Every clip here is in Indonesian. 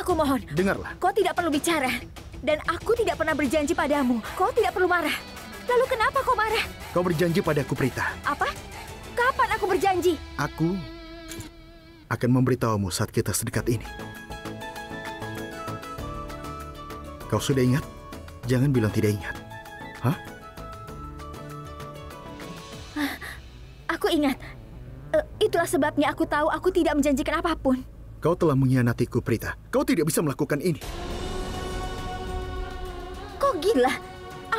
Aku mohon. Dengarlah. Kau tidak perlu bicara. Dan aku tidak pernah berjanji padamu. Kau tidak perlu marah. Lalu kenapa kau marah? Kau berjanji padaku, Prita. Apa? Kapan aku berjanji? Aku akan memberitahumu saat kita sedekat ini. Kau sudah ingat? Jangan bilang tidak ingat. Hah? Aku ingat. Itulah sebabnya aku tahu aku tidak menjanjikan apapun. Kau telah mengkhianatiku, Prita. Kau tidak bisa melakukan ini. Kau gila.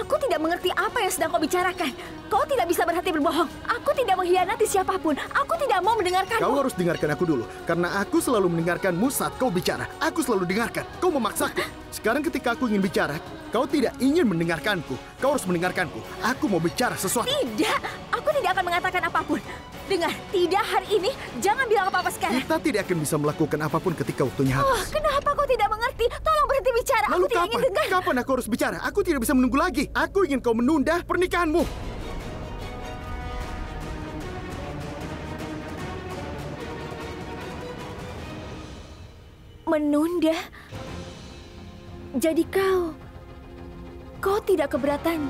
Aku tidak mengerti apa yang sedang kau bicarakan. Kau tidak bisa berhenti berbohong. Aku tidak mengkhianati siapapun. Aku tidak mau mendengarkanmu. Kau harus dengarkan aku dulu. Karena aku selalu mendengarkanmu saat kau bicara. Aku selalu dengarkan. Kau memaksaku. Sekarang ketika aku ingin bicara, kau tidak ingin mendengarkanku. Kau harus mendengarkanku. Aku mau bicara sesuatu. Tidak. Aku tidak akan mengatakan apapun. Dengar, tidak hari ini. Jangan bilang apa-apa sekarang. Kita tidak akan bisa melakukan apapun ketika waktunya habis. Oh, kenapa kau tidak mengerti? Tolong berhenti bicara. Lalu aku tidak ingin dengar. Kapan aku harus bicara? Aku tidak bisa menunggu lagi. Aku ingin kau menunda pernikahanmu. Menunda? Jadi kau tidak keberatan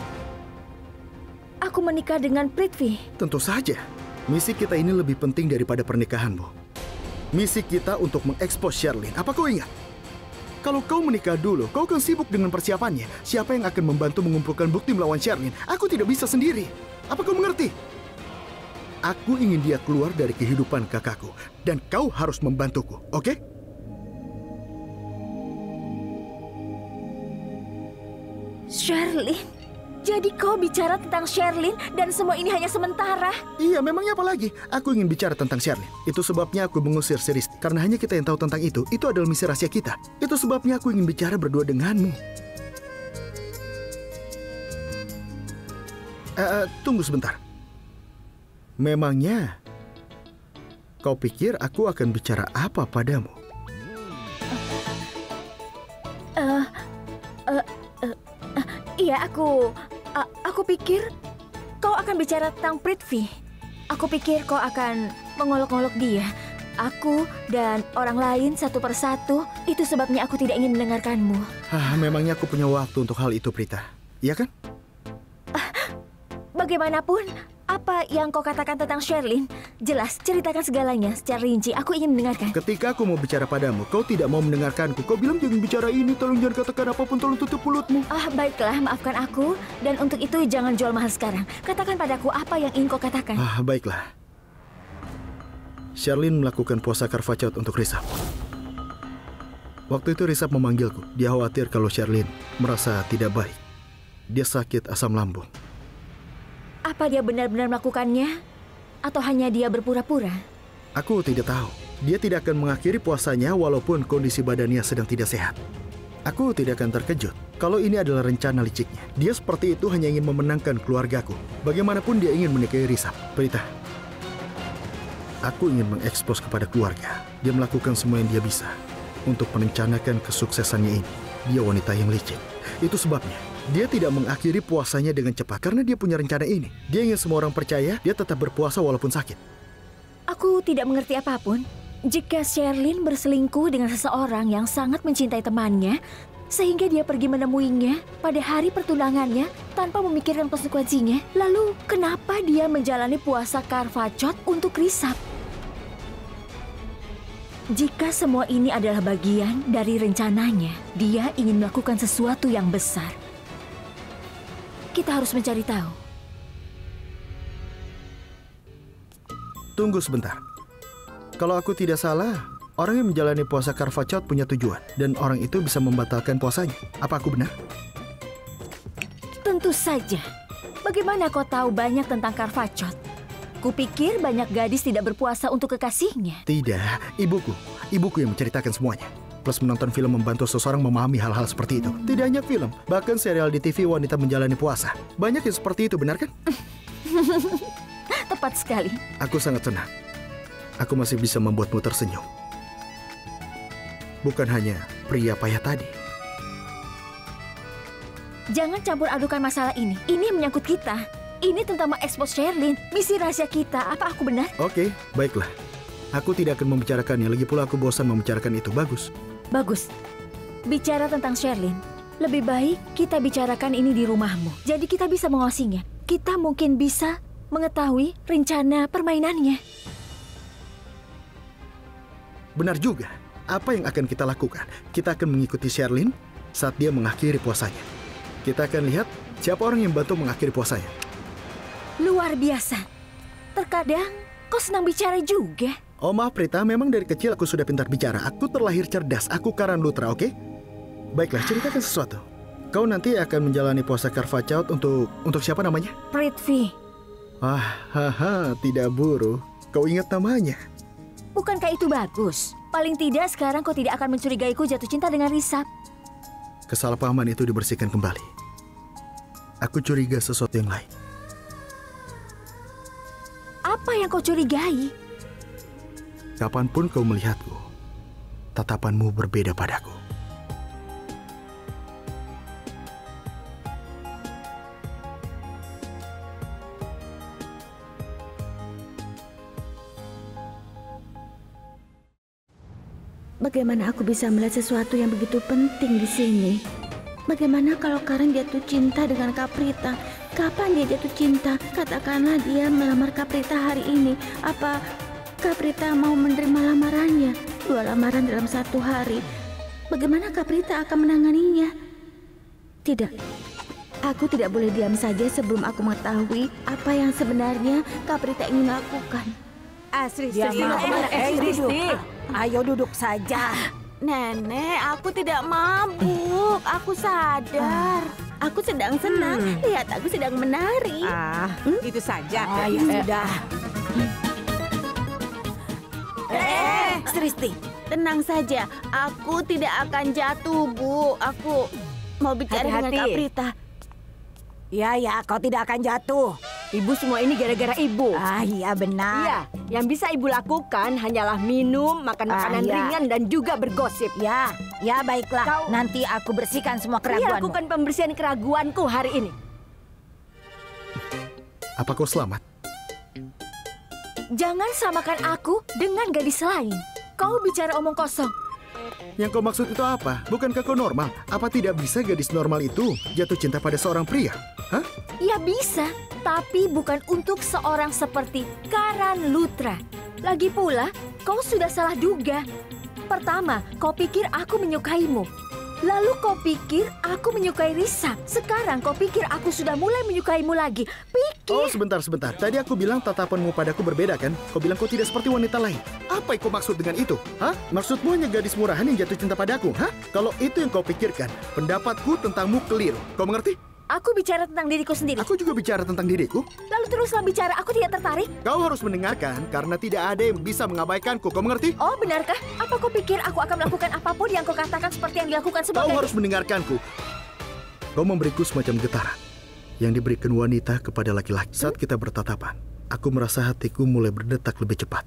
aku menikah dengan Prithvi? Tentu saja. Misi kita ini lebih penting daripada pernikahanmu. Misi kita untuk mengekspos Sherlyn. Apa kau ingat? Kalau kau menikah dulu, kau akan sibuk dengan persiapannya. Siapa yang akan membantu mengumpulkan bukti melawan Sherlyn? Aku tidak bisa sendiri. Apa kau mengerti? Aku ingin dia keluar dari kehidupan kakakku. Dan kau harus membantuku, oke? Sherlyn? Jadi kau bicara tentang Sherlyn dan semua ini hanya sementara? Iya, memangnya apa lagi? Aku ingin bicara tentang Sherlyn. Itu sebabnya aku mengusir si Risti. Karena hanya kita yang tahu tentang itu. Itu adalah misi rahasia kita. Itu sebabnya aku ingin bicara berdua denganmu. Tunggu sebentar. Memangnya kau pikir aku akan bicara apa padamu? Iya, aku pikir kau akan bicara tentang Prithvi. Aku pikir kau akan mengolok-olok dia. Aku dan orang lain satu persatu. Itu sebabnya aku tidak ingin mendengarkanmu. Memangnya aku punya waktu untuk hal itu, Prita? Iya kan? Bagaimanapun, apa yang kau katakan tentang Sherlyn, jelas, ceritakan segalanya secara rinci. Aku ingin mendengarkan. Ketika aku mau bicara padamu, kau tidak mau mendengarkanku. Kau bilang jangan bicara ini, tolong jangan katakan apapun, tolong tutup mulutmu. Baiklah, maafkan aku. Dan untuk itu jangan jual mahal sekarang. Katakan padaku apa yang ingin kau katakan. Baiklah. Sherlyn melakukan puasa Karvachot untuk Rishabh. Waktu itu Rishabh memanggilku. Dia khawatir kalau Sherlyn merasa tidak baik. Dia sakit asam lambung. Apa dia benar-benar melakukannya? Atau hanya dia berpura-pura? Aku tidak tahu. Dia tidak akan mengakhiri puasanya walaupun kondisi badannya sedang tidak sehat. Aku tidak akan terkejut kalau ini adalah rencana liciknya. Dia seperti itu hanya ingin memenangkan keluargaku. Bagaimanapun dia ingin menikahi Rishabh. Prita, aku ingin mengekspos kepada keluarga. Dia melakukan semua yang dia bisa untuk merencanakan kesuksesannya ini. Dia wanita yang licik. Itu sebabnya dia tidak mengakhiri puasanya dengan cepat karena dia punya rencana ini. Dia ingin semua orang percaya dia tetap berpuasa walaupun sakit. Aku tidak mengerti apapun. Jika Sherlyn berselingkuh dengan seseorang yang sangat mencintai temannya, sehingga dia pergi menemuinya pada hari pertunangannya tanpa memikirkan konsekuensinya, lalu kenapa dia menjalani puasa Karvachot untuk Rishabh? Jika semua ini adalah bagian dari rencananya, dia ingin melakukan sesuatu yang besar. Kita harus mencari tahu. Tunggu sebentar. Kalau aku tidak salah, orang yang menjalani puasa Karvachot punya tujuan. Dan orang itu bisa membatalkan puasanya. Apa aku benar? Tentu saja. Bagaimana kau tahu banyak tentang Karvachot? Kupikir banyak gadis tidak berpuasa untuk kekasihnya. Tidak, ibuku. Ibuku yang menceritakan semuanya. Plus menonton film membantu seseorang memahami hal-hal seperti itu. Tidak hanya film, bahkan serial di TV wanita menjalani puasa. Banyak yang seperti itu, benar kan? Tepat sekali. Aku sangat senang. Aku masih bisa membuatmu tersenyum. Bukan hanya pria payah tadi. Jangan campur adukan masalah ini. Ini menyangkut kita. Ini tentang mengekspos Sherlyn. Misi rahasia kita. Apa aku benar? Oke, baiklah. Aku tidak akan membicarakannya. Lagi pula aku bosan membicarakan itu. Bagus. Bagus. Bicara tentang Sherlyn, lebih baik kita bicarakan ini di rumahmu. Jadi kita bisa mengawasinya. Kita mungkin bisa mengetahui rencana permainannya. Benar juga. Apa yang akan kita lakukan? Kita akan mengikuti Sherlyn saat dia mengakhiri puasanya. Kita akan lihat siapa orang yang bantu mengakhiri puasanya. Luar biasa. Terkadang kau senang bicara juga. Oh maaf Prita, memang dari kecil aku sudah pintar bicara. Aku terlahir cerdas. Aku Karan Lutra, oke? Baiklah, ceritakan sesuatu. Kau nanti akan menjalani puasa Karva Chauth untuk siapa namanya? Prithvi. Tidak buruk. Kau ingat namanya? Bukankah itu bagus? Paling tidak sekarang kau tidak akan mencurigaiku jatuh cinta dengan Rishabh. Kesalahpahaman itu dibersihkan kembali. Aku curiga sesuatu yang lain. Apa yang kau curigai? Kapanpun kau melihatku, tatapanmu berbeda padaku. Bagaimana aku bisa melihat sesuatu yang begitu penting di sini? Bagaimana kalau Karan jatuh cinta dengan Kaprita? Kapan dia jatuh cinta? Katakanlah dia melamar Kaprita hari ini. Apa Kaprita mau menerima lamarannya? 2 lamaran dalam 1 hari. Bagaimana Kaprita akan menanganinya? Tidak. Aku tidak boleh diam saja sebelum aku mengetahui apa yang sebenarnya Kaprita ingin lakukan. Sristi, ayo duduk saja. Nenek, aku tidak mabuk. Aku sadar. Aku sedang senang. Lihat, aku sedang menari. Itu saja. Ya sudah. Sristi, tenang saja. Aku tidak akan jatuh, Bu. Aku mau bicara dengan Kaprita. Ya, kau tidak akan jatuh. Ibu semua ini gara-gara ibu. Iya benar. Iya, yang bisa ibu lakukan hanyalah minum, makan makanan ringan dan juga bergosip. Ya baiklah. Nanti aku bersihkan semua Iya, keraguanmu. lakukan pembersihan keraguanku hari ini. Apa kau selamat? Jangan samakan aku dengan gadis lain. Kau bicara omong kosong. Yang kau maksud itu apa? Bukankah kau normal? Apa tidak bisa gadis normal itu jatuh cinta pada seorang pria? Hah? Ya bisa, tapi bukan untuk seorang seperti Karan Lutra. Lagi pula, kau sudah salah duga. Pertama, kau pikir aku menyukaimu. Lalu kau pikir aku menyukai Rishabh. Sekarang kau pikir aku sudah mulai menyukaimu lagi. Pikir. Oh, sebentar. Tadi aku bilang tatapanmu padaku berbeda, kan? Kau bilang kau tidak seperti wanita lain. Apa yang kau maksud dengan itu? Hah? Maksudmu hanya gadis murahan yang jatuh cinta padaku? Hah? Kalau itu yang kau pikirkan, pendapatku tentangmu keliru. Kau mengerti? Aku bicara tentang diriku sendiri. Aku juga bicara tentang diriku. Lalu teruslah bicara, aku tidak tertarik. Kau harus mendengarkan, karena tidak ada yang bisa mengabaikanku. Kau mengerti? Oh, benarkah? Apa kau pikir aku akan melakukan apapun yang kau katakan seperti yang dilakukan sebagai... Kau harus mendengarkanku. Kau memberiku semacam getaran yang diberikan wanita kepada laki-laki. Saat kita bertatapan, aku merasa hatiku mulai berdetak lebih cepat.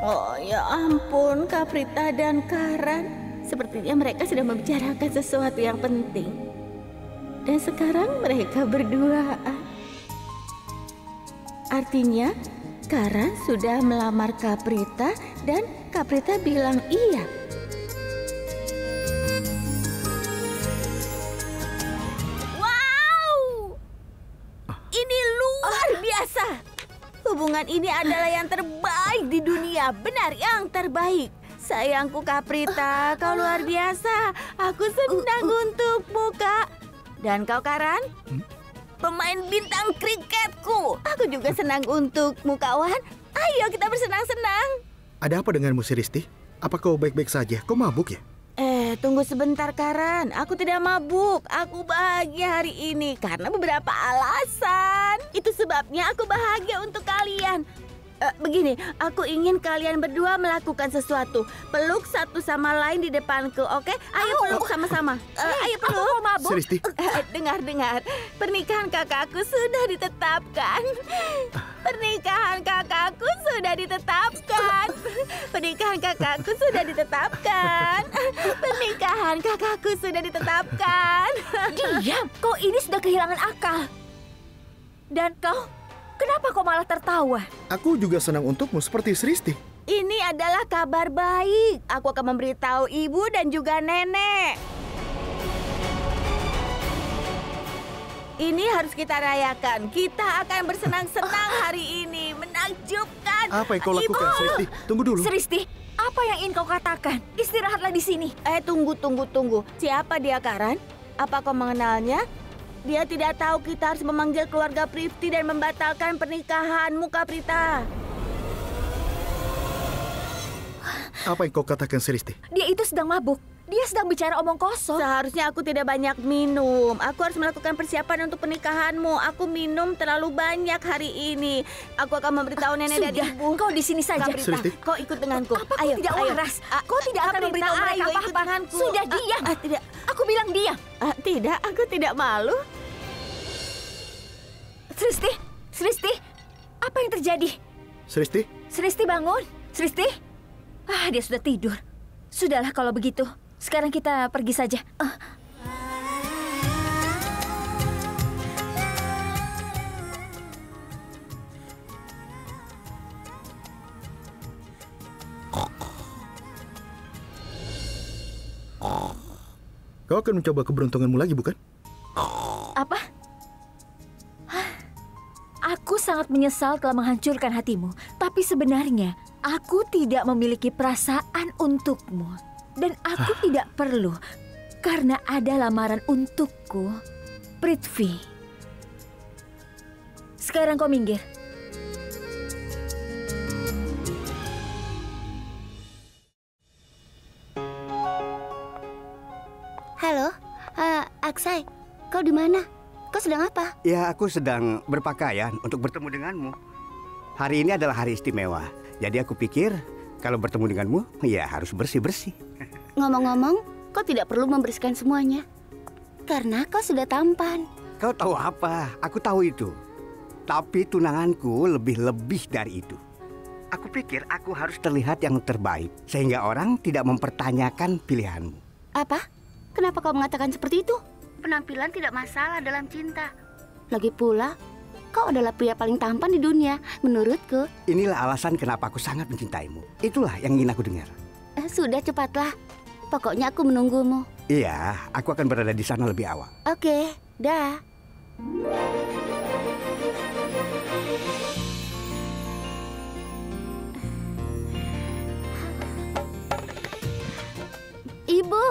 Oh ya ampun, Kaprita dan Karan. Sepertinya mereka sedang membicarakan sesuatu yang penting. Dan sekarang mereka berduaan. Artinya, Karan sudah melamar Kaprita dan Kaprita bilang iya. Wow! Ini luar biasa. Hubungan ini adalah yang terbaik di dunia, benar yang terbaik. Sayangku Kaprita, kau luar biasa. Aku senang untukmu, Kak. Dan kau Karan? Pemain bintang kriketku. Aku juga senang untukmu, kawan. Ayo kita bersenang-senang. Ada apa denganmu, Sristi? Apa kau baik-baik saja? Kau mabuk ya? Tunggu sebentar, Karan. Aku tidak mabuk. Aku bahagia hari ini karena beberapa alasan. Itu sebabnya aku bahagia untuk kalian. Begini, aku ingin kalian berdua melakukan sesuatu. Peluk satu sama lain di depanku, oke? Ayo peluk sama-sama. Ayo peluk. Aku mau mabuk. Sristi, Dengar. Pernikahan kakakku sudah ditetapkan. Pernikahan kakakku sudah ditetapkan. Pernikahan kakakku sudah ditetapkan. Pernikahan kakakku sudah ditetapkan. Diam, kau ini sudah kehilangan akal. Dan kau, kenapa kau malah tertawa? aku juga senang untukmu seperti Sristi. Ini adalah kabar baik. Aku akan memberitahu ibu dan juga nenek. Ini harus kita rayakan. Kita akan bersenang-senang hari ini. Menakjubkan. Apa yang kau lakukan, Sristi? Tunggu dulu. Sristi, apa yang ingin kau katakan? Istirahatlah di sini. Tunggu. Siapa dia, Karan? Apa kau mengenalnya? Dia tidak tahu kita harus memanggil keluarga Prithvi dan membatalkan pernikahanmu, Kaprita. Apa yang kau katakan, Sristi? Dia itu sedang mabuk. Dia sedang bicara omong kosong. Seharusnya aku tidak banyak minum. Aku harus melakukan persiapan untuk pernikahanmu. Aku minum terlalu banyak hari ini. Aku akan memberitahu nenek dan Sudah, ibu. kau di sini saja. Kaprita, Sristi. kau ikut denganku. Apa kau tidak waras? Kau tidak akan Kaprita, memberitahu mereka ayo ikut apa-apa. denganku. Sudah diam. Tidak. Aku bilang diam. Tidak, aku tidak malu. Sristi, apa yang terjadi? Sristi? Sristi bangun. Sristi? Dia sudah tidur. Sudahlah kalau begitu. Sekarang kita pergi saja. Kau akan mencoba keberuntunganmu lagi, bukan? Apa? Aku sangat menyesal telah menghancurkan hatimu. Tapi sebenarnya, aku tidak memiliki perasaan untukmu. Dan aku tidak perlu, karena ada lamaran untukku, Prithvi. Sekarang kau minggir. Halo, Aksai, kau di mana? Kau sedang apa? Ya, aku sedang berpakaian untuk bertemu denganmu. Hari ini adalah hari istimewa, jadi aku pikir kalau bertemu denganmu, ya harus bersih-bersih. Ngomong-ngomong, kau tidak perlu membersihkan semuanya. Karena kau sudah tampan. Kau tahu apa? Aku tahu itu. Tapi tunanganku lebih dari itu. Aku pikir aku harus terlihat yang terbaik, sehingga orang tidak mempertanyakan pilihanmu. Apa? Kenapa kau mengatakan seperti itu? Penampilan tidak masalah dalam cinta. Lagi pula, kau adalah pria paling tampan di dunia, menurutku. Inilah alasan kenapa aku sangat mencintaimu. Itulah yang ingin aku dengar. Sudah, cepatlah. Pokoknya aku menunggumu. Iya, aku akan berada di sana lebih awal. Oke, dah. Ibu.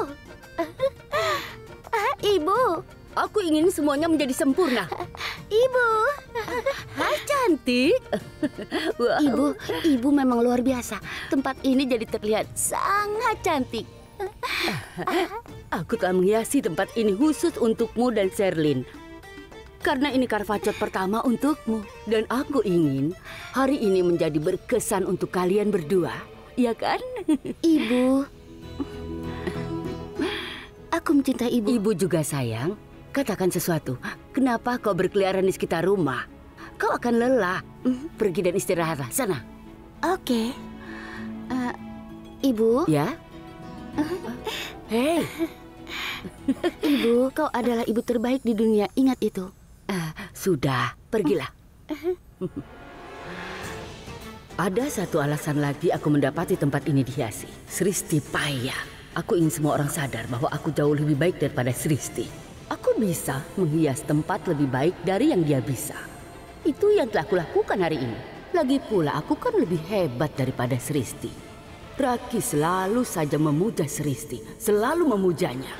Ibu. Aku ingin semuanya menjadi sempurna. Ibu. Hai cantik. Ibu memang luar biasa. Tempat ini jadi terlihat sangat cantik. Aku telah menghiasi tempat ini khusus untukmu dan Sherlyn. Karena ini karvacot pertama untukmu. Dan aku ingin hari ini menjadi berkesan untuk kalian berdua. Iya kan? Ibu. Aku mencintai ibu. Ibu juga sayang. Katakan sesuatu. Kenapa kau berkeliaran di sekitar rumah? Kau akan lelah. Pergi dan istirahatlah. Sana. Oke. Ibu. Ya? Hei. Ibu, kau adalah ibu terbaik di dunia. Ingat itu. Sudah, pergilah. Ada satu alasan lagi aku mendapati tempat ini dihiasi. Sristi Paya. Aku ingin semua orang sadar bahwa aku jauh lebih baik daripada Sristi. Aku bisa menghias tempat lebih baik dari yang dia bisa. Itu yang telah kulakukan hari ini. Lagi pula aku kan lebih hebat daripada Sristi. Raki selalu saja memuja Sristi, selalu memujanya.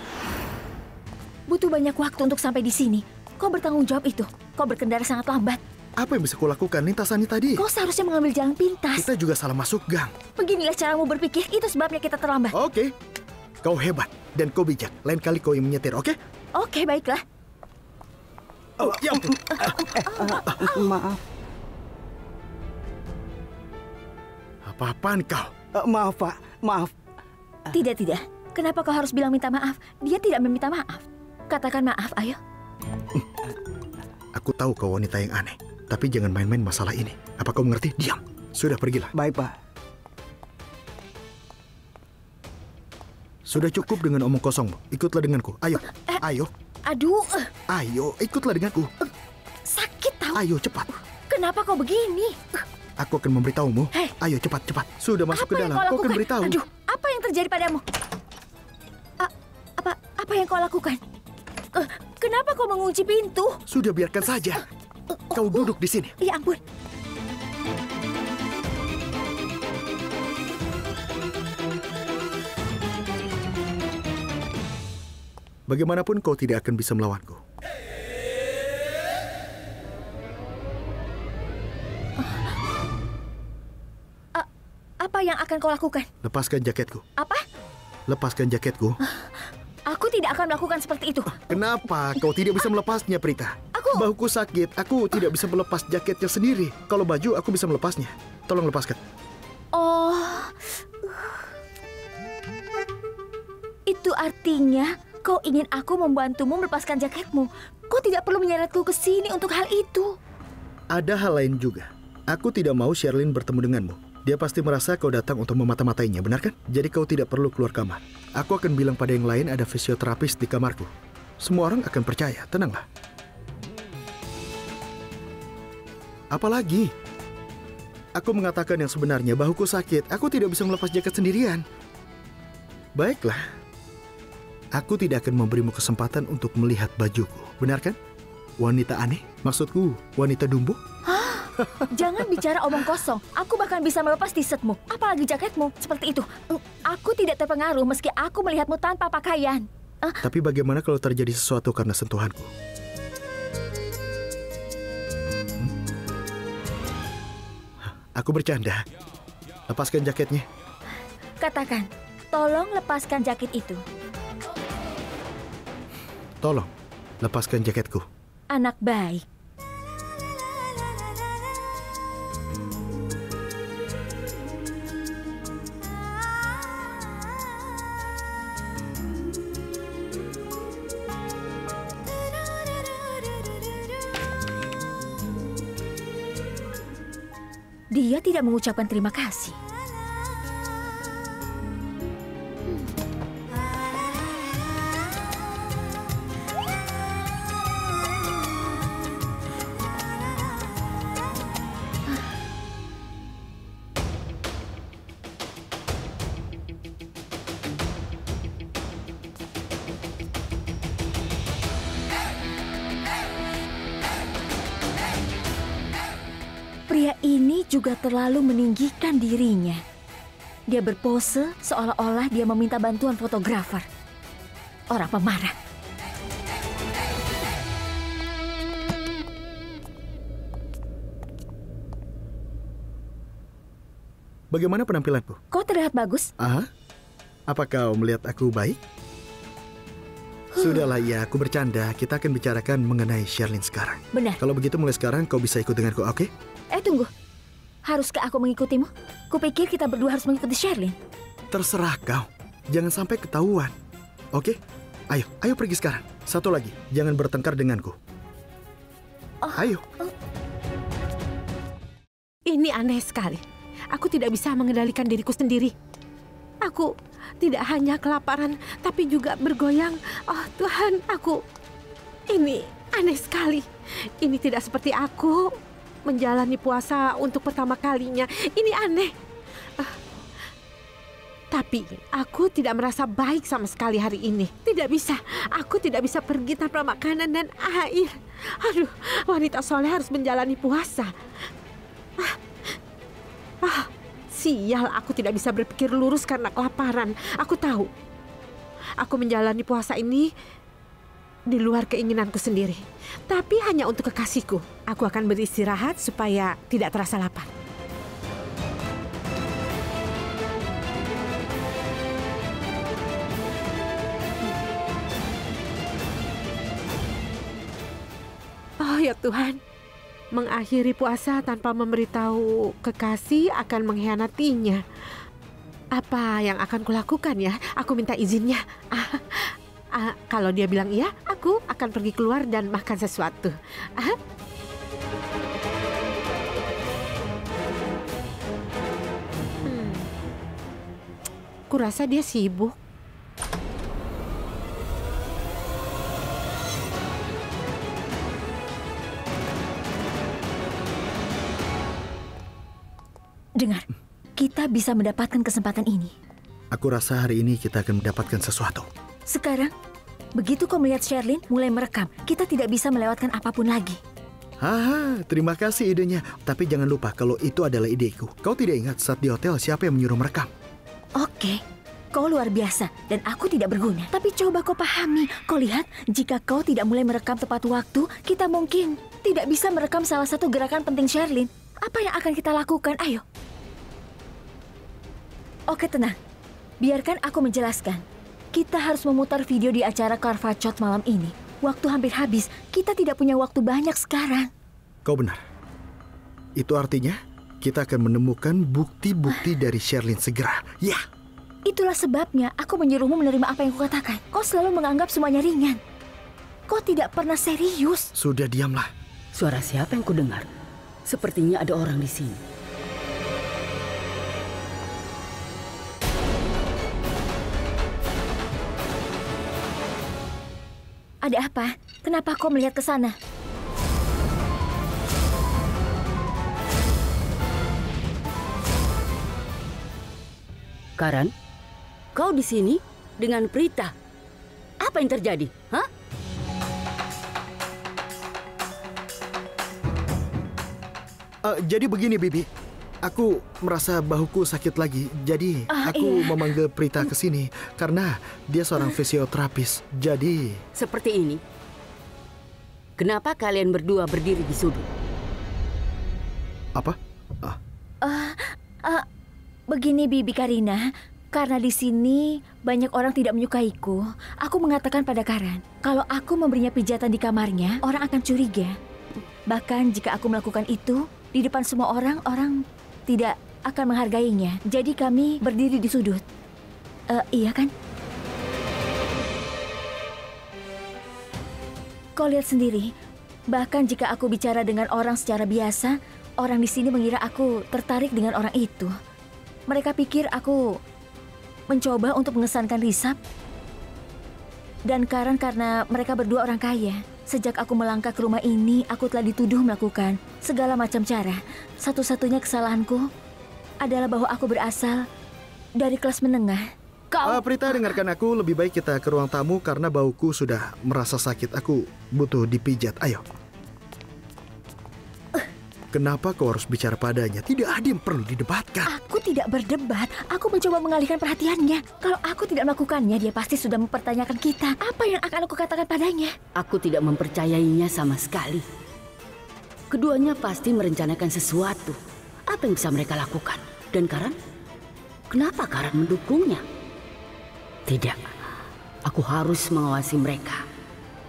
Butuh banyak waktu untuk sampai di sini. Kau bertanggung jawab itu. Kau berkendara sangat lambat. Apa yang bisa kulakukan, Nintasani tadi? Kau seharusnya mengambil jalan pintas. Kita juga salah masuk gang. Beginilah caramu berpikir. Itu sebabnya kita terlambat. Oke. Kau hebat dan kau bijak. Lain kali kau yang menyetir, oke? Oke, baiklah. Oh, ya ampun. Maaf. Apa-apaan kau? Maaf, Pak. Maaf. Tidak. Kenapa kau harus bilang minta maaf? Dia tidak meminta maaf. Katakan maaf, ayo. Aku tahu kau wanita yang aneh. Tapi jangan main-main masalah ini. Apa kau mengerti? Diam. Sudah, pergilah. Baik, Pak. Sudah cukup dengan omong kosongmu. Ikutlah denganku. Ayo. Ayo. Aduh, Ayo, ikutlah denganku. sakit tahu. Ayo, cepat. Kenapa kau begini? Aku akan memberitahumu. Hei. Ayo, cepat. Sudah masuk Apa ke yang dalam. kau Kau akan lakukan? beritahu. Aduh, apa yang terjadi padamu? Apa yang kau lakukan? Kenapa kau mengunci pintu? Sudah, biarkan saja. Kau duduk di sini. Ya ampun. Bagaimanapun kau tidak akan bisa melawanku. Apa yang akan kau lakukan? Lepaskan jaketku. Apa? Lepaskan jaketku. Aku tidak akan melakukan seperti itu. Kenapa kau tidak bisa melepasnya, Prita? Bahuku sakit. Aku tidak bisa melepas jaketnya sendiri. Kalau baju, aku bisa melepasnya. Tolong lepaskan. Oh. Itu artinya kau ingin aku membantumu melepaskan jaketmu. Kau tidak perlu menyeretku ke sini untuk hal itu. Ada hal lain juga. Aku tidak mau Sherlyn bertemu denganmu. Dia pasti merasa kau datang untuk memata-matainya, benar kan? Jadi kau tidak perlu keluar kamar. Aku akan bilang pada yang lain ada fisioterapis di kamarku. Semua orang akan percaya, tenanglah. Apalagi? Aku mengatakan yang sebenarnya, bahuku sakit. Aku tidak bisa melepas jaket sendirian. Baiklah. Aku tidak akan memberimu kesempatan untuk melihat bajuku, benar kan? Wanita aneh? Maksudku, wanita dumbo? Jangan bicara omong kosong. Aku bahkan bisa melepas t-shirtmu, apalagi jaketmu. Seperti itu. Aku tidak terpengaruh meski aku melihatmu tanpa pakaian. Tapi bagaimana kalau terjadi sesuatu karena sentuhanku? Aku bercanda. Lepaskan jaketnya. Katakan, tolong lepaskan jaket itu. Tolong, lepaskan jaketku. Anak baik. Dia tidak mengucapkan terima kasih. Pria ini juga terlalu meninggikan dirinya. Dia berpose seolah-olah dia meminta bantuan fotografer. Orang pemarah. Bagaimana penampilanku? Kau terlihat bagus. Apa kau melihat aku baik? Sudahlah ya, aku bercanda. Kita akan bicarakan mengenai Sherlyn sekarang. Benar. Kalau begitu mulai sekarang kau bisa ikut denganku, oke? Tunggu. Haruskah aku mengikutimu? Kupikir kita berdua harus mengikuti Sherlyn. Terserah kau. Jangan sampai ketahuan. Oke? Ayo pergi sekarang. Satu lagi, jangan bertengkar denganku. Ayo. Ini aneh sekali. Aku tidak bisa mengendalikan diriku sendiri. Aku tidak hanya kelaparan, tapi juga bergoyang. Oh Tuhan, ini aneh sekali. Ini tidak seperti aku menjalani puasa untuk pertama kalinya. Ini aneh. Tapi aku tidak merasa baik sama sekali hari ini. Tidak bisa. Aku tidak bisa pergi tanpa makanan dan air. Aduh, wanita soleh harus menjalani puasa. Sial, aku tidak bisa berpikir lurus karena kelaparan. Aku tahu. Aku menjalani puasa ini di luar keinginanku sendiri. Tapi hanya untuk kekasihku. Aku akan beristirahat supaya tidak terasa lapar. Oh ya Tuhan, mengakhiri puasa tanpa memberitahu kekasih akan mengkhianatinya. Apa yang akan kulakukan ya? Aku minta izinnya. Kalau dia bilang iya, aku akan pergi keluar dan makan sesuatu. Kurasa dia sibuk. Dengar, kita bisa mendapatkan kesempatan ini. Aku rasa hari ini kita akan mendapatkan sesuatu. Sekarang, begitu kau melihat Sherlyn mulai merekam, kita tidak bisa melewatkan apapun lagi. Terima kasih idenya. Tapi jangan lupa kalau itu adalah ideku. Kau tidak ingat saat di hotel siapa yang menyuruh merekam? Oke, kau luar biasa dan aku tidak berguna. Tapi coba kau pahami, kau lihat jika kau tidak mulai merekam tepat waktu, kita mungkin tidak bisa merekam salah satu gerakan penting Sherlyn. Apa yang akan kita lakukan? Ayo. Oke, tenang. Biarkan aku menjelaskan. Kita harus memutar video di acara Carvacot malam ini. Waktu hampir habis, kita tidak punya waktu banyak sekarang. Kau benar. Itu artinya kita akan menemukan bukti-bukti dari Sherlyn segera. Ya. Itulah sebabnya aku menyuruhmu menerima apa yang kukatakan. Kau selalu menganggap semuanya ringan. Kau tidak pernah serius. Sudah diamlah. Suara siapa yang kudengar? Sepertinya ada orang di sini. Ada apa? Kenapa kau melihat ke sana? Karan, kau di sini dengan Prita. Apa yang terjadi? Hah? Jadi begini, Bibi. Aku merasa bahuku sakit lagi. Jadi aku memanggil Prita ke sini karena dia seorang fisioterapis. Jadi seperti ini. Kenapa kalian berdua berdiri di sudut? Apa? Begini Bibi Karina, karena di sini banyak orang tidak menyukaiku. Aku mengatakan pada Karan, kalau aku memberinya pijatan di kamarnya, orang akan curiga. Bahkan jika aku melakukan itu di depan semua orang, orang tidak akan menghargainya. Jadi kami berdiri di sudut. Iya kan? Kau lihat sendiri, bahkan jika aku bicara dengan orang secara biasa, orang di sini mengira aku tertarik dengan orang itu. Mereka pikir aku mencoba untuk mengesankan Risap dan Karan karena mereka berdua orang kaya. Sejak aku melangkah ke rumah ini, aku telah dituduh melakukan segala macam cara. Satu-satunya kesalahanku adalah bahwa aku berasal dari kelas menengah. Prita, dengarkan aku. Lebih baik kita ke ruang tamu karena bauku sudah merasa sakit. Aku butuh dipijat. Ayo. Kenapa kau harus bicara padanya? Tidak ada yang perlu didebatkan. Aku tidak berdebat. Aku mencoba mengalihkan perhatiannya. Kalau aku tidak melakukannya, dia pasti sudah mempertanyakan kita. Apa yang akan aku katakan padanya? Aku tidak mempercayainya sama sekali. Keduanya pasti merencanakan sesuatu. Apa yang bisa mereka lakukan? Dan Karan? Kenapa Karan mendukungnya? Tidak. Aku harus mengawasi mereka.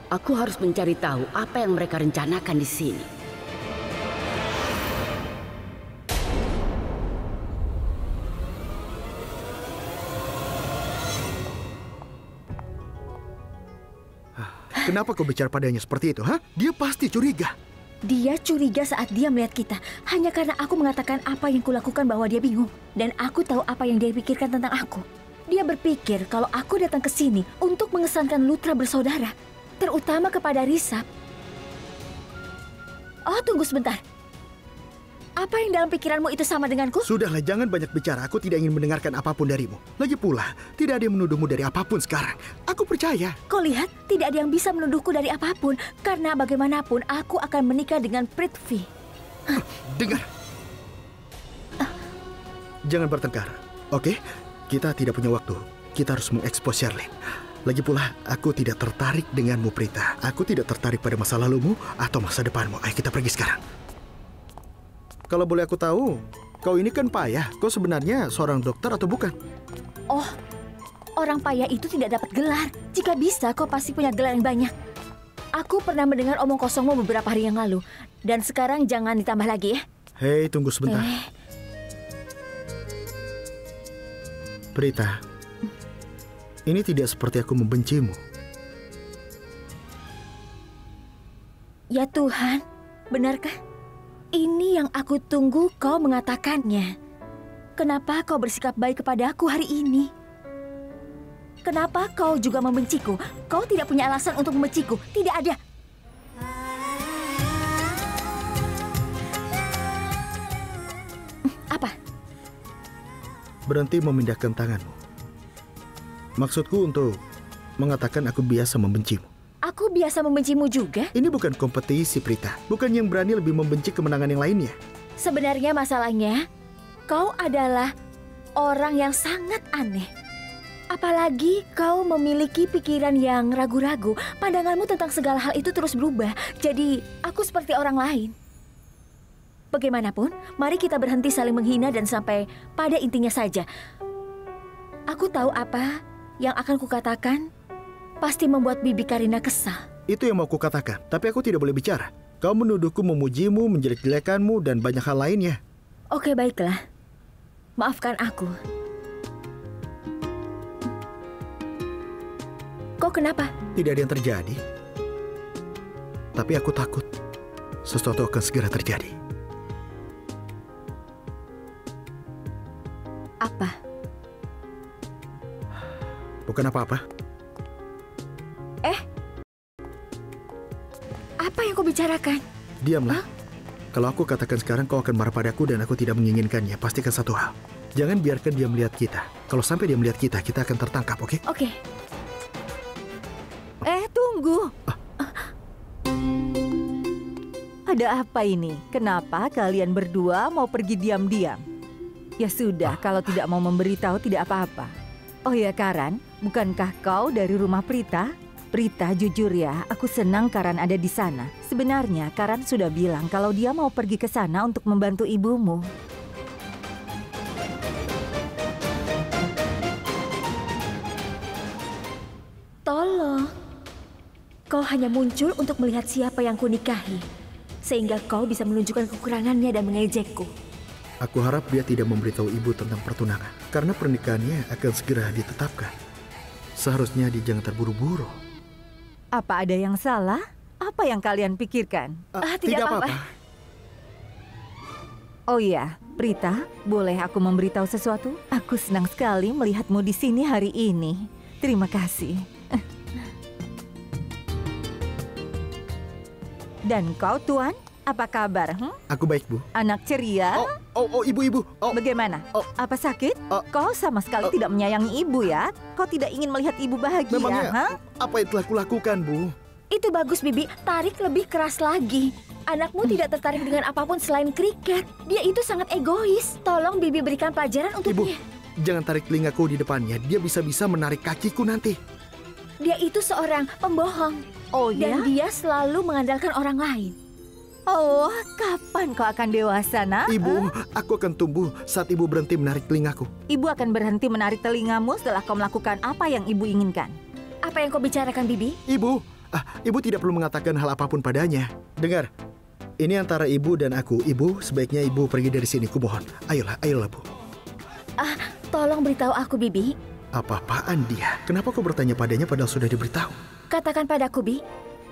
Aku harus mencari tahu apa yang mereka rencanakan di sini. Kenapa kau bicara padanya seperti itu, ha? Dia pasti curiga. Dia curiga saat dia melihat kita. Hanya karena aku mengatakan apa yang kulakukan bahwa dia bingung. Dan aku tahu apa yang dia pikirkan tentang aku. Dia berpikir kalau aku datang ke sini untuk mengesankan Lutra bersaudara. Terutama kepada Risap. Oh, tunggu sebentar. Apa yang dalam pikiranmu itu sama denganku? Sudahlah, jangan banyak bicara. Aku tidak ingin mendengarkan apapun darimu. Lagi pula, tidak ada yang menuduhmu dari apapun sekarang. Aku percaya. Kau lihat, tidak ada yang bisa menuduhku dari apapun. Karena bagaimanapun, aku akan menikah dengan Prithvi. Dengar. Jangan bertengkar, oke? Kita tidak punya waktu. Kita harus mengekspos Sherlyn. Lagi pula, aku tidak tertarik denganmu, Prita. Aku tidak tertarik pada masa lalumu atau masa depanmu. Ayo kita pergi sekarang. Kalau boleh aku tahu, kau ini kan payah. Kau sebenarnya seorang dokter atau bukan? Oh, orang payah itu tidak dapat gelar. Jika bisa, kau pasti punya gelar yang banyak. Aku pernah mendengar omong kosongmu beberapa hari yang lalu. Dan sekarang jangan ditambah lagi ya. Hei, tunggu sebentar. Prita, ini tidak seperti aku membencimu. Ya Tuhan, benarkah? Ini yang aku tunggu kau mengatakannya. Kenapa kau bersikap baik kepadaku hari ini? Kenapa kau juga membenciku? Kau tidak punya alasan untuk membenciku. Tidak ada. Apa? Berhenti memindahkan tanganmu. Maksudku untuk mengatakan aku biasa membencimu. Aku biasa membencimu juga? Ini bukan kompetisi, Prita. Bukan yang berani lebih membenci kemenangan yang lainnya. Sebenarnya masalahnya, kau adalah orang yang sangat aneh. Apalagi kau memiliki pikiran yang ragu-ragu. Pandanganmu tentang segala hal itu terus berubah. Jadi, aku seperti orang lain. Bagaimanapun, mari kita berhenti saling menghina dan sampai pada intinya saja. Aku tahu apa yang akan kukatakan pasti membuat Bibi Karina kesal. Itu yang mau kukatakan, tapi aku tidak boleh bicara. Kau menuduhku memujimu, menjelek-jelekanmu, dan banyak hal lainnya. Oke, baiklah. Maafkan aku. Kok kenapa? Tidak ada yang terjadi. Tapi aku takut sesuatu akan segera terjadi. Apa? Bukan apa-apa. Apa yang kau bicarakan? Diamlah. Kalau aku katakan sekarang, kau akan marah padaku dan aku tidak menginginkannya. Pastikan satu hal. Jangan biarkan dia melihat kita. Kalau sampai dia melihat kita, kita akan tertangkap, oke? Oke. Tunggu. Ada apa ini? Kenapa kalian berdua mau pergi diam-diam? Ya sudah, kalau tidak mau memberitahu tidak apa-apa. Oh ya Karan, bukankah kau dari rumah Prita? Prita, jujur ya, aku senang Karan ada di sana. Sebenarnya Karan sudah bilang kalau dia mau pergi ke sana untuk membantu ibumu. Tolong. Kau hanya muncul untuk melihat siapa yang kunikahi. Sehingga kau bisa menunjukkan kekurangannya dan mengejekku. Aku harap dia tidak memberitahu ibu tentang pertunangan. Karena pernikahannya akan segera ditetapkan. Seharusnya dia jangan terburu-buru. Apa ada yang salah? Apa yang kalian pikirkan? Tidak apa-apa. Oh iya, Prita, boleh aku memberitahu sesuatu? Aku senang sekali melihatmu di sini hari ini. Terima kasih. Dan kau, Tuan, apa kabar? Aku baik, Bu. Anak ceria? Ibu. Bagaimana? Apa sakit? Kau sama sekali tidak menyayangi ibu ya? Kau tidak ingin melihat ibu bahagia, Memangnya, apa yang telah kulakukan, Bu? Itu bagus, Bibi. Tarik lebih keras lagi. Anakmu tidak tertarik dengan apapun selain kriket. Dia itu sangat egois. Tolong Bibi berikan pelajaran untuk Ibu, dia. jangan tarik telingaku di depannya. Dia bisa-bisa menarik kakiku nanti. Dia itu seorang pembohong. Oh ya? Dan dia selalu mengandalkan orang lain. Oh, kapan kau akan dewasa, nak? Ibu, aku akan tumbuh saat ibu berhenti menarik telingaku. Ibu akan berhenti menarik telingamu setelah kau melakukan apa yang ibu inginkan. Apa yang kau bicarakan, Bibi? Ibu tidak perlu mengatakan hal apapun padanya. Dengar, ini antara ibu dan aku. Ibu, sebaiknya ibu pergi dari sini, kumohon. Ayolah, Bu. Tolong beritahu aku, Bibi. Apa-apaan dia? Kenapa kau bertanya padanya padahal sudah diberitahu? Katakan padaku, Bi.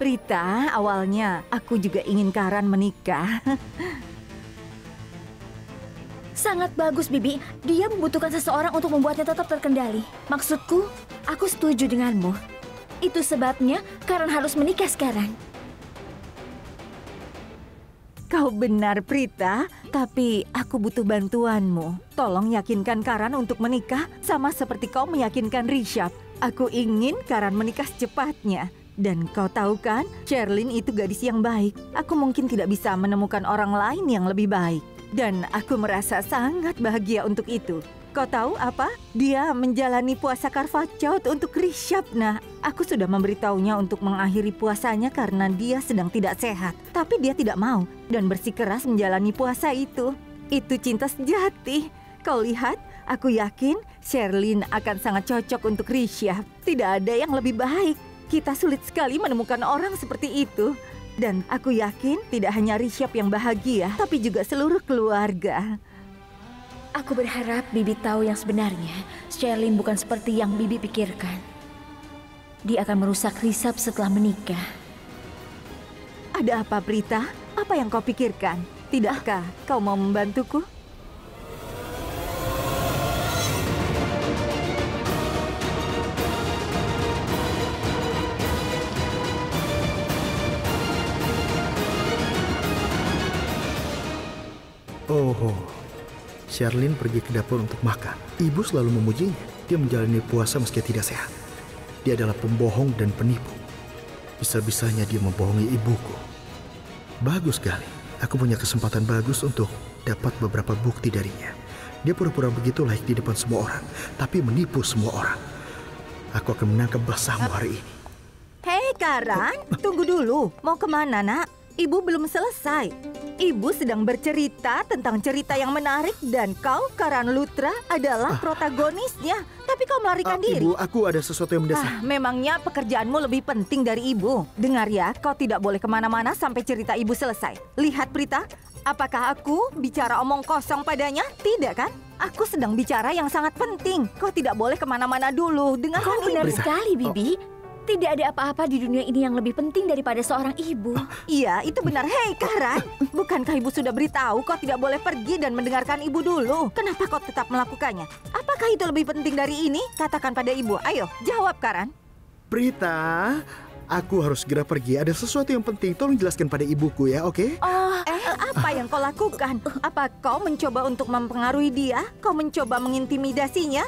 Prita, awalnya aku juga ingin Karan menikah. Sangat bagus, Bibi. Dia membutuhkan seseorang untuk membuatnya tetap terkendali. Maksudku, aku setuju denganmu. Itu sebabnya Karan harus menikah sekarang. Kau benar, Prita. Tapi aku butuh bantuanmu. Tolong yakinkan Karan untuk menikah sama seperti kau meyakinkan Rishabh. Aku ingin Karan menikah secepatnya. Dan kau tahu kan, Sherlyn itu gadis yang baik. Aku mungkin tidak bisa menemukan orang lain yang lebih baik. Dan aku merasa sangat bahagia untuk itu. Kau tahu apa? Dia menjalani puasa Karvachaut untuk Rishabh. Nah, aku sudah memberitahunya untuk mengakhiri puasanya karena dia sedang tidak sehat. Tapi dia tidak mau dan bersikeras menjalani puasa itu. Itu cinta sejati. Kau lihat, aku yakin Sherlyn akan sangat cocok untuk Rishabh. Tidak ada yang lebih baik. Kita sulit sekali menemukan orang seperti itu. Dan aku yakin tidak hanya Rishabh yang bahagia, tapi juga seluruh keluarga. Aku berharap Bibi tahu yang sebenarnya. Sherlyn bukan seperti yang Bibi pikirkan. Dia akan merusak Rishabh setelah menikah. Ada apa, Prita? Apa yang kau pikirkan? Tidakkah kau mau membantuku? Oh, Sherlyn pergi ke dapur untuk makan. Ibu selalu memujinya. Dia menjalani puasa meski tidak sehat. Dia adalah pembohong dan penipu. Bisa-bisanya dia membohongi ibuku. Bagus sekali. Aku punya kesempatan bagus untuk dapat beberapa bukti darinya. Dia pura-pura begitu layak di depan semua orang, tapi menipu semua orang. Aku akan menangkap basahmu hari ini. Hei, Karan, tunggu dulu. Mau kemana, nak? Ibu belum selesai. Ibu sedang bercerita tentang cerita yang menarik dan kau, Karan Lutra, adalah protagonisnya. Tapi kau melarikan diri. Ibu, aku ada sesuatu yang mendesak. Memangnya pekerjaanmu lebih penting dari ibu? Dengar ya, kau tidak boleh kemana-mana sampai cerita ibu selesai. Lihat, Prita, apakah aku bicara omong kosong padanya? Tidak kan? Aku sedang bicara yang sangat penting. Kau tidak boleh kemana-mana dulu. Dengarkan Kau benar ibu. sekali, Bibi. Tidak ada apa-apa di dunia ini yang lebih penting daripada seorang ibu. Iya, itu benar. Hei, Karan, bukankah ibu sudah beritahu kau tidak boleh pergi dan mendengarkan ibu dulu? Kenapa kau tetap melakukannya? Apakah itu lebih penting dari ini? Katakan pada ibu. Ayo, jawab, Karan. Prita, aku harus segera pergi. Ada sesuatu yang penting. Tolong jelaskan pada ibuku ya, oke? Apa yang kau lakukan? Apa kau mencoba untuk mempengaruhi dia? Kau mencoba mengintimidasinya?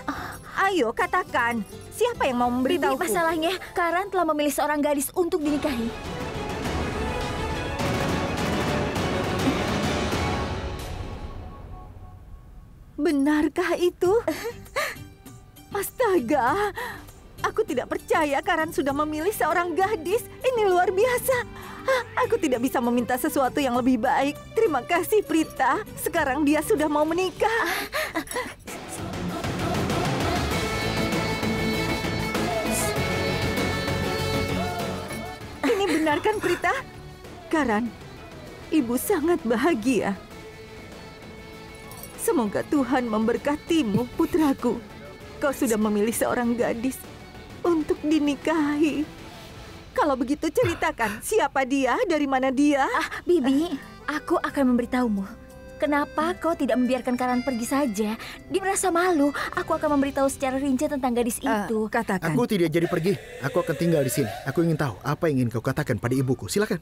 Ayo, katakan. Siapa yang mau memberitahu? Bibi, masalahnya Karan telah memilih seorang gadis untuk dinikahi. Benarkah itu? Astaga, aku tidak percaya Karan sudah memilih seorang gadis. Ini luar biasa. Aku tidak bisa meminta sesuatu yang lebih baik. Terima kasih, Prita. Sekarang dia sudah mau menikah. Ini benar kan, Prita? Karan, ibu sangat bahagia. Semoga Tuhan memberkatimu, putraku. Kau sudah memilih seorang gadis untuk dinikahi. Kalau begitu ceritakan, siapa dia, dari mana dia? Bibi, aku akan memberitahumu. Kenapa kau tidak membiarkan Karan pergi saja? Dia merasa malu. Aku akan memberitahu secara rinci tentang gadis itu. Katakan. Aku tidak jadi pergi. Aku akan tinggal di sini. Aku ingin tahu apa yang ingin kau katakan pada ibuku. Silakan.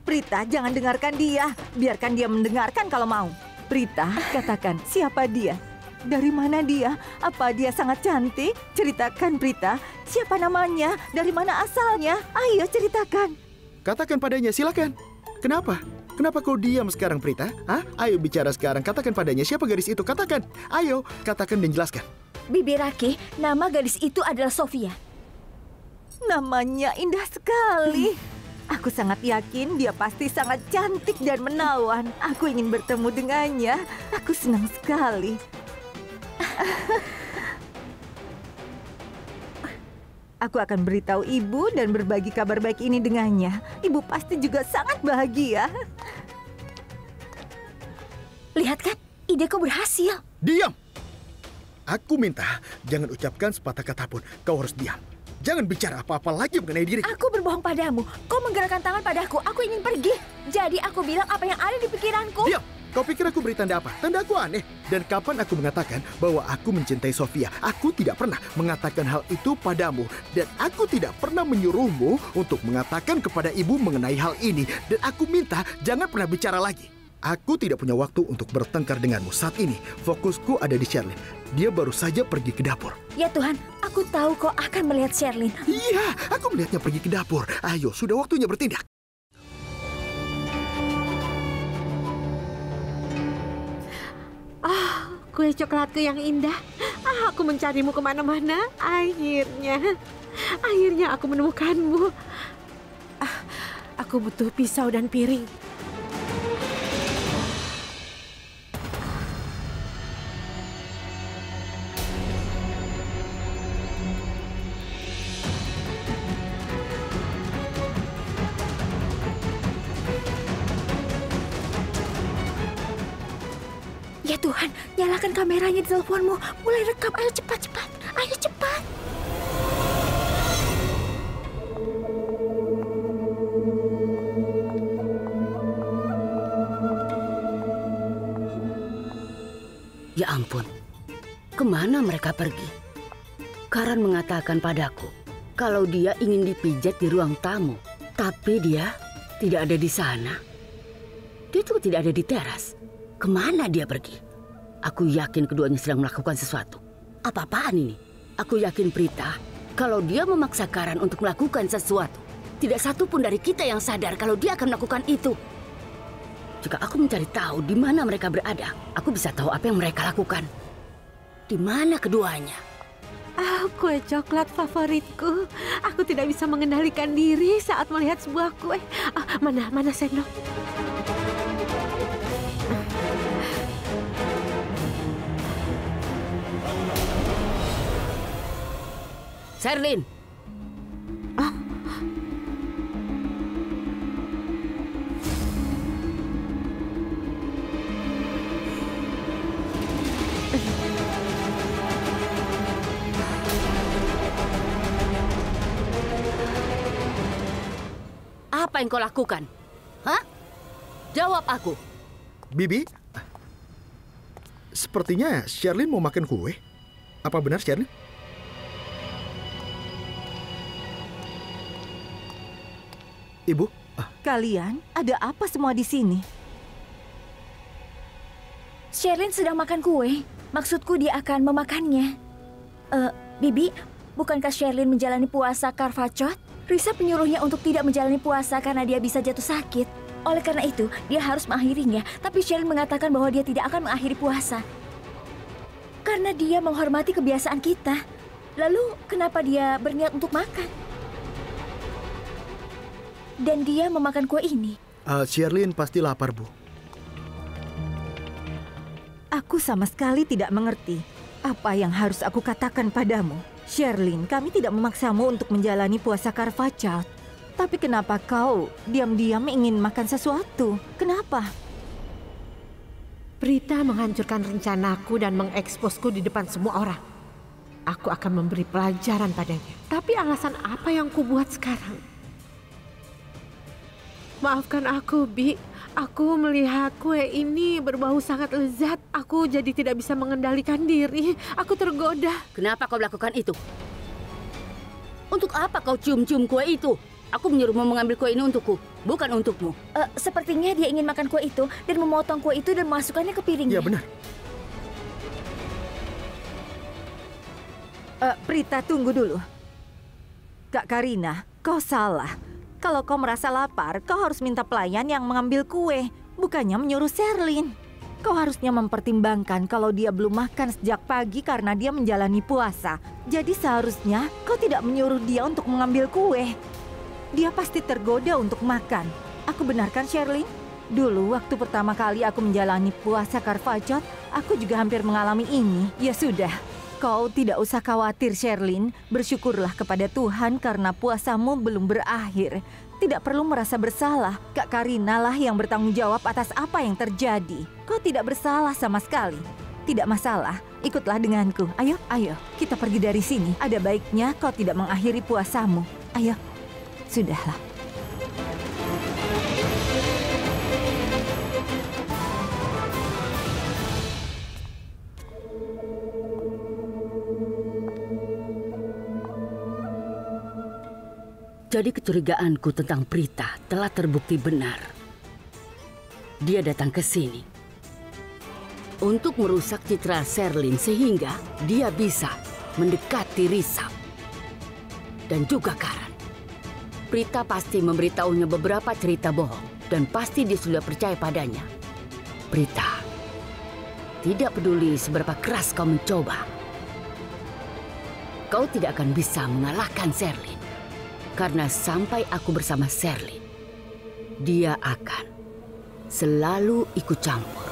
Prita, jangan dengarkan dia. Biarkan dia mendengarkan kalau mau. Prita, katakan, siapa dia? Dari mana dia? Apa dia sangat cantik? Ceritakan, Prita. Siapa namanya? Dari mana asalnya? Ayo ceritakan. Katakan padanya, silakan. Kenapa? Kenapa kau diam sekarang, Prita? Ayo bicara sekarang. Katakan padanya, siapa gadis itu? Katakan. Ayo, katakan dan jelaskan. Bibi Raki, nama gadis itu adalah Sofia. Namanya indah sekali. Aku sangat yakin dia pasti sangat cantik dan menawan. Aku ingin bertemu dengannya. Aku senang sekali. Aku akan beritahu ibu dan berbagi kabar baik ini dengannya. Ibu pasti juga sangat bahagia. Lihat kan, ideku berhasil. Diam! Aku minta jangan ucapkan sepatah kata pun. Kau harus diam. Jangan bicara apa-apa lagi mengenai diri. Aku berbohong padamu. Kau menggerakkan tangan padaku. Aku ingin pergi. Jadi aku bilang apa yang ada di pikiranku. Diam! Kau pikir aku beri tanda apa? Tanda aku aneh. Dan kapan aku mengatakan bahwa aku mencintai Sofia? Aku tidak pernah mengatakan hal itu padamu. Dan aku tidak pernah menyuruhmu untuk mengatakan kepada ibu mengenai hal ini. Dan aku minta jangan pernah bicara lagi. Aku tidak punya waktu untuk bertengkar denganmu saat ini. Fokusku ada di Sherlyn. Dia baru saja pergi ke dapur. Ya Tuhan, aku tahu kau akan melihat Sherlyn. Iya, aku melihatnya pergi ke dapur. Ayo, sudah waktunya bertindak. Kue coklatku yang indah. Aku mencarimu kemana-mana. Akhirnya aku menemukanmu. Aku butuh pisau dan piring. Ya Tuhan, nyalakan kameranya di teleponmu. Mulai rekam, ayo cepat. Ayo cepat. Ya ampun, kemana mereka pergi? Karan mengatakan padaku kalau dia ingin dipijat di ruang tamu, tapi dia tidak ada di sana. Dia juga tidak ada di teras. Kemana dia pergi? Aku yakin keduanya sedang melakukan sesuatu. Apa-apaan ini? Aku yakin Prita, kalau dia memaksa Karan untuk melakukan sesuatu, tidak satu pun dari kita yang sadar kalau dia akan melakukan itu. Jika aku mencari tahu di mana mereka berada, aku bisa tahu apa yang mereka lakukan. Di mana keduanya? Kue coklat favoritku. Aku tidak bisa mengendalikan diri saat melihat sebuah kue. Mana sendok? Sherlyn. Apa yang kau lakukan? Hah? Jawab aku. Bibi, sepertinya Sherlyn mau makan kue. Apa benar, Sherlyn? Ibu? Kalian ada apa semua di sini? Sherlyn sedang makan kue. Maksudku dia akan memakannya. Bibi, bukankah Sherlyn menjalani puasa Karvachot? Risa menyuruhnya untuk tidak menjalani puasa karena dia bisa jatuh sakit. Oleh karena itu, dia harus mengakhirinya. Tapi Sherlyn mengatakan bahwa dia tidak akan mengakhiri puasa. Karena dia menghormati kebiasaan kita. Lalu, kenapa dia berniat untuk makan? Dan dia memakan kue ini. Sherlyn pasti lapar, Bu. Aku sama sekali tidak mengerti apa yang harus aku katakan padamu. Sherlyn, kami tidak memaksamu untuk menjalani puasa Karvachot. Tapi kenapa kau diam-diam ingin makan sesuatu? Kenapa? Prita menghancurkan rencanaku dan mengeksposku di depan semua orang. Aku akan memberi pelajaran padanya. Tapi alasan apa yang kubuat sekarang? Maafkan aku, Bi. Aku melihat kue ini berbau sangat lezat. Aku jadi tidak bisa mengendalikan diri. Aku tergoda. Kenapa kau melakukan itu? Untuk apa kau cium-cium kue itu? Aku menyuruhmu mengambil kue ini untukku, bukan untukmu. Sepertinya dia ingin makan kue itu dan memotong kue itu dan memasukkannya ke piringnya. Ya, benar. Prita, tunggu dulu. Kak Karina, kau salah. Kalau kau merasa lapar, kau harus minta pelayan yang mengambil kue, bukannya menyuruh Sherlyn. Kau harusnya mempertimbangkan kalau dia belum makan sejak pagi karena dia menjalani puasa. Jadi seharusnya kau tidak menyuruh dia untuk mengambil kue. Dia pasti tergoda untuk makan. Aku benarkan, Sherlyn? Dulu waktu pertama kali aku menjalani puasa Karvachot, aku juga hampir mengalami ini. Ya sudah, kau tidak usah khawatir, Sherlyn. Bersyukurlah kepada Tuhan karena puasamu belum berakhir. Tidak perlu merasa bersalah. Kak Karina lah yang bertanggung jawab atas apa yang terjadi. Kau tidak bersalah sama sekali. Tidak masalah, ikutlah denganku. Ayo, kita pergi dari sini. Ada baiknya kau tidak mengakhiri puasamu. Ayo, sudahlah. Jadi kecurigaanku tentang Prita telah terbukti benar. Dia datang ke sini untuk merusak citra Sherlyn sehingga dia bisa mendekati Risa dan juga Karan. Prita pasti memberitahunya beberapa cerita bohong dan pasti dia sudah percaya padanya. Prita, tidak peduli seberapa keras kau mencoba, kau tidak akan bisa mengalahkan Sherlyn. Karena sampai aku bersama Sherlyn, dia akan selalu ikut campur.